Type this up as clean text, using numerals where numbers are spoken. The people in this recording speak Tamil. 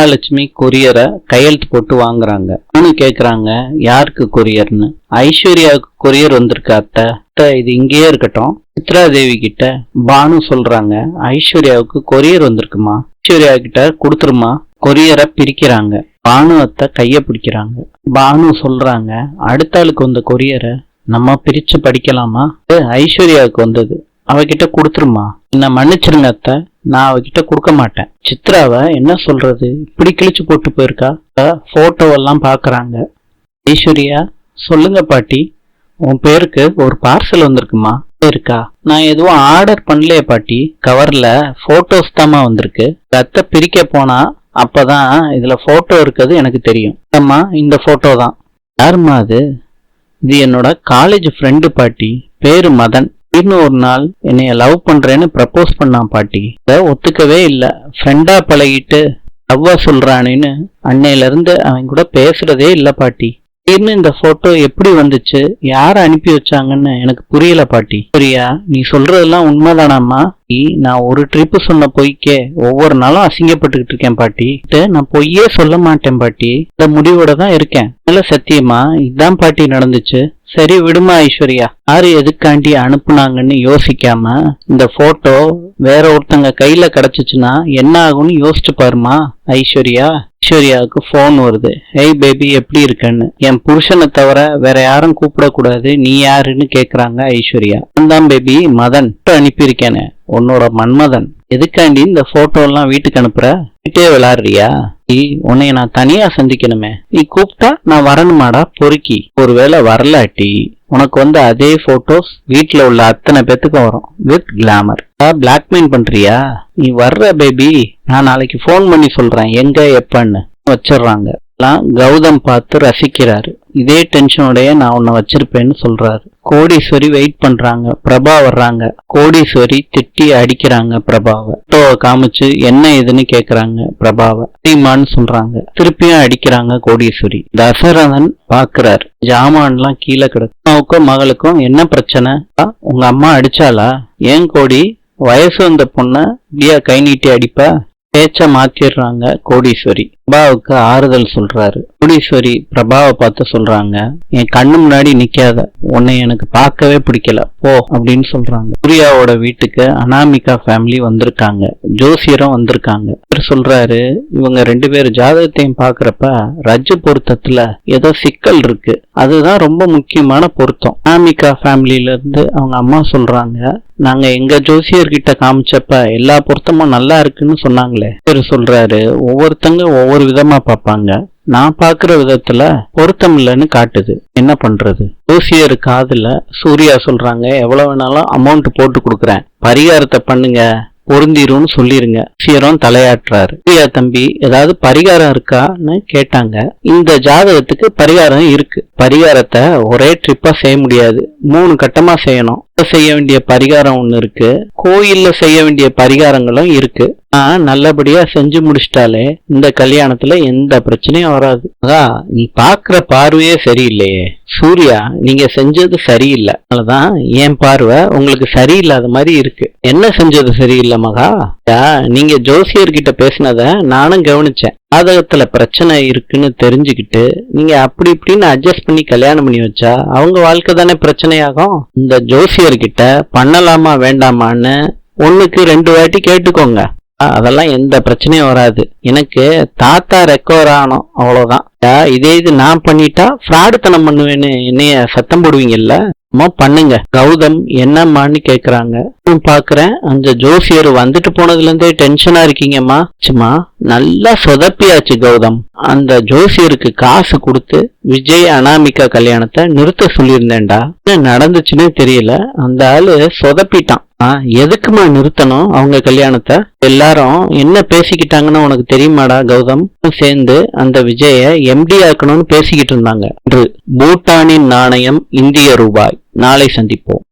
மகாலட்சுமி கொரியரை கையெழுத்து போட்டு வாங்குறாங்க. கேக்குறாங்க யாருக்கு கொரியர்னு. ஐஸ்வர்யாவுக்கு கொரியர் வந்திருக்கு அத்தை, இது இங்கேயே இருக்கட்டும். சித்ரா தேவி கிட்ட பானு சொல்றாங்க ஐஸ்வர்யாவுக்கு கொரியர் வந்திருக்குமா, ஐஸ்வர்யா கிட்ட கொடுத்துருமா. கொரியரை பிரிக்கிறாங்க. பானு அத்தை கைய பிடிக்கிறாங்க. பானு சொல்றாங்க அடுத்த ஆளுக்கு வந்த கொரியரை நம்ம பிரிச்சு படிக்கலாமா, ஐஸ்வர்யாவுக்கு வந்தது அவகிட்ட கொடுத்துருமா. என்ன மன்னிச்சிருங்க அத்தை, நான் அவகிட்ட கொடுக்க மாட்டேன். சித்ராவை என்ன சொல்றது, இப்படி கிழிச்சு போட்டு போயிருக்கா. போட்டோவெல்லாம் பாக்குறாங்க. ஐஸ்வர்யா சொல்லுங்க பாட்டி, உன் பேருக்கு ஒரு பார்சல் வந்திருக்குமா இருக்கா. நான் எதுவும் ஆர்டர் பண்ணலையே பாட்டி, கவர்ல போட்டோஸ் தாமா வந்திருக்கு. அத்தை பிரிக்க போனா அப்பதான் இதுல போட்டோ இருக்குது எனக்கு தெரியும். அம்மா இந்த போட்டோ தான். யாருமா அது? இது என்னோட காலேஜ் ஃப்ரெண்டு பாட்டி, பேரு மதன். இன்னும் ஒரு நாள் என்னைய லவ் பண்றேன்னு ப்ரப்போஸ் பண்ணான் பாட்டி. இத ஒத்துக்கவே இல்லை. ஃப்ரெண்டா பழகிட்டு லவ்வா சொல்றானேன்னு அன்னையில இருந்து அவன் கூட பேசுறதே இல்லை பாட்டி. திடீர்னு இந்த போட்டோ எப்படி வந்துச்சு, யார அனுப்பி வச்சாங்கன்னு எனக்கு புரியல பாட்டி. புரியா, நீ சொல்றதெல்லாம் உண்மைதானாம்மா? நான் ஒரு ட்ரிப்பு சொன்ன பொய்க்கே ஒவ்வொரு நாளும் அசிங்கப்பட்டுக்கிட்டு இருக்கேன் பாட்டி. நான் பொய்யே சொல்ல மாட்டேன் பாட்டி, இந்த முடிவோட தான் இருக்கேன். நல்ல சத்தியமா இதுதான் பாட்டி நடந்துச்சு. சரி விடுமா ஐஸ்வர்யா, யாரு எதுக்காண்டி அனுப்புனாங்கன்னு யோசிக்காம இந்த போட்டோ வேற ஒருத்தங்க கையில கிடைச்சிச்சுன்னா என்ன ஆகும்னு யோசிச்சு பாருமா ஐஸ்வர்யா. ஐஸ்வர்யாவுக்கு போன் வருது. ஹேய் பேபி எப்படி இருக்கன்னு. என் புருஷனை தவிர வேற யாரும் கூப்பிடக்கூடாது, நீ யாருன்னு கேக்குறாங்க ஐஸ்வர்யா. தான் பேபி மதன் அனுப்பியிருக்கேனே, உன்னோட மன்மதன். எதுக்காண்டி இந்த போட்டோ எல்லாம் வீட்டுக்கு அனுப்புற, வீட்டே விளையாடுறியா? உன்னைய நான் தனியா சந்திக்கணுமே, நீ கூப்பிட்டா நான் வரணுமாடா பொறுக்கி. ஒருவேளை வரலாட்டி உனக்கு வந்து அதே போட்டோஸ் வீட்டுல உள்ள அத்தனை பேத்துக்கு வரும் வித் கிளாமர். பிளாக்மெயில் பண்றியா? நீ வர்ற பேபி, நான் நாளைக்கு போன் பண்ணி சொல்றேன் எங்க எப்பன்னு வச்சிடறாங்க. கௌதம் பார்த்து ரசிக்கிறாரு. இதே டென்ஷனோடய நான் உன்னை வச்சிருப்பேன்னு சொல்றாரு. கோடீஸ்வரி வெயிட் பண்றாங்க. பிரபா வர்றாங்க. கோடீஸ்வரி திட்டி அடிக்கிறாங்க பிரபாவை. போட்டோவை காமிச்சு என்ன ஏதுன்னு கேக்குறாங்க பிரபாவை. தீமான்னு சொல்றாங்க. திருப்பியும் அடிக்கிறாங்க கோடீஸ்வரி. தசரதன் பாக்குறாரு. ஜாமான்லாம் கீழே கிடக்கு. அம்மாவுக்கும் மகளுக்கும் என்ன பிரச்சனை? உங்க அம்மா அடிச்சாலா? ஏன் கோடி, வயசு வந்த பொண்ண இப்படியா கை நீட்டி அடிப்பா? பேச்ச மாத்திடுறாங்க கோடீஸ்வரி. பிரபாவுக்கு ஆறுதல் சொல்றாரு. கோடீஸ்வரி பிரபாவை பார்த்து சொல்றாங்க, என் கண்ணு முன்னாடி நிக்காத, உன்னை எனக்கு பார்க்கவே பிடிக்கல போ அப்படின்னு சொல்றாங்க. சூர்யாவோட வீட்டுக்கு அனாமிகா ஃபேமிலி வந்திருக்காங்க. ஜோசியரும் வந்திருக்காங்க. சொல்றாரு இவங்க 2 பேர் ஜாதகத்தையும் பாக்குறப்ப ரஜ்ஜு பொருத்தத்துல ஏதோ சிக்கல் இருக்கு, அதுதான் ரொம்ப முக்கியமான பொருத்தம். அனாமிகா ஃபேமிலியில இருந்து அவங்க அம்மா சொல்றாங்க, நாங்க எங்க ஜோசியர்கிட்ட காமிச்சப்ப எல்லா பொருத்தமும் நல்லா இருக்குன்னு சொன்னாங்களே. சொல்றாரு ஒவ்வொருத்தங்க ஒவ்வொரு விதமா பார்ப்பாங்க, நான் பாக்குற விதத்துல பொருத்தம் இல்லைன்னு காட்டுது, என்ன பண்றது? ஜோசியர் காதுல சூர்யா சொல்றாங்க, எவ்வளவு வேணாலும் அமௌண்ட் போட்டு கொடுக்குறேன், பரிகாரத்தை பண்ணுங்க, பொருந்திரும்னு சொல்லிருங்க. சீரம் தலையாட்டுறாரு. சூர்யா தம்பி ஏதாவது பரிகாரம் இருக்கான்னு கேட்டாங்க. இந்த ஜாதகத்துக்கு பரிகாரம் இருக்கு. பரிகாரத்தை ஒரே ட்ரிப்பா செய்ய முடியாது, 3 கட்டமா செய்யணும். செய்ய வேண்டிய பரிகாரம் ஒண்ணு இருக்கு, கோயில்ல செய்ய வேண்டிய பரிகாரங்களும் இருக்கு. நல்லபடியா செஞ்சு முடிச்சிட்டாலே இந்த கல்யாணத்துல எந்த பிரச்சனையும் வராது. அதான் நீ பாக்குற பார்வையே சரியில்லையே சூர்யா, நீங்க செஞ்சது சரியில்லை, அதனாலதான் என் பார்வை உங்களுக்கு சரியில்லாத மாதிரி இருக்கு. என்ன செஞ்சது சரியில்லை மகா? நீங்க ஜோசியர்கிட்ட பேசினத நானும் கவனிச்சேன். ஜாதகத்துல பிரச்சனை இருக்குன்னு தெரிஞ்சுக்கிட்டு நீங்க அப்படி இப்படின்னு அட்ஜஸ்ட் பண்ணி கல்யாணம் பண்ணி வச்சா அவங்க வாழ்க்கை தானே பிரச்சனையாகும். இந்த ஜோசியர்கிட்ட பண்ணலாமா வேண்டாமான்னு 1க்கு 2 வாட்டி கேட்டுக்கோங்க, அதெல்லாம் எந்த பிரச்சனையும் வராது. எனக்கு தாத்தா ரெக்கவர் ஆனோம் அவ்வளவுதான். இதே இது நான் பண்ணிட்டா ஃப்ராடுத்தனம் பண்ணுவேன்னு என்னைய சத்தம் போடுவீங்கல்ல, பண்ணுங்க. கௌதம் என்னம்மான்னு கேக்குறாங்க. பாக்குறேன் அந்த ஜோசியர் வந்துட்டு போனதுல இருந்தே டென்ஷனா இருக்கீங்கம்மா. சும்மா நல்லா சொதப்பியாச்சு கௌதம். அந்த ஜோசியருக்கு காசு கொடுத்து விஜய் அனாமிகா கல்யாணத்தை நிறுத்த சொல்லியிருந்தேன்டா, என்ன நடந்துச்சுன்னே தெரியல, அந்த ஆளு சொதப்பிட்டான். எதுக்குமா நிறுத்தணும் அவங்க கல்யாணத்தை? எல்லாரும் என்ன பேசிக்கிட்டாங்கன்னு உனக்கு தெரியுமாடா கௌதம்? சேர்ந்து அந்த விஜய எம்டி ஆக்கணும்னு பேசிக்கிட்டு இருந்தாங்க. பூட்டானின் நாணயம் இந்திய ரூபாய். நாளை சந்திப்போம்.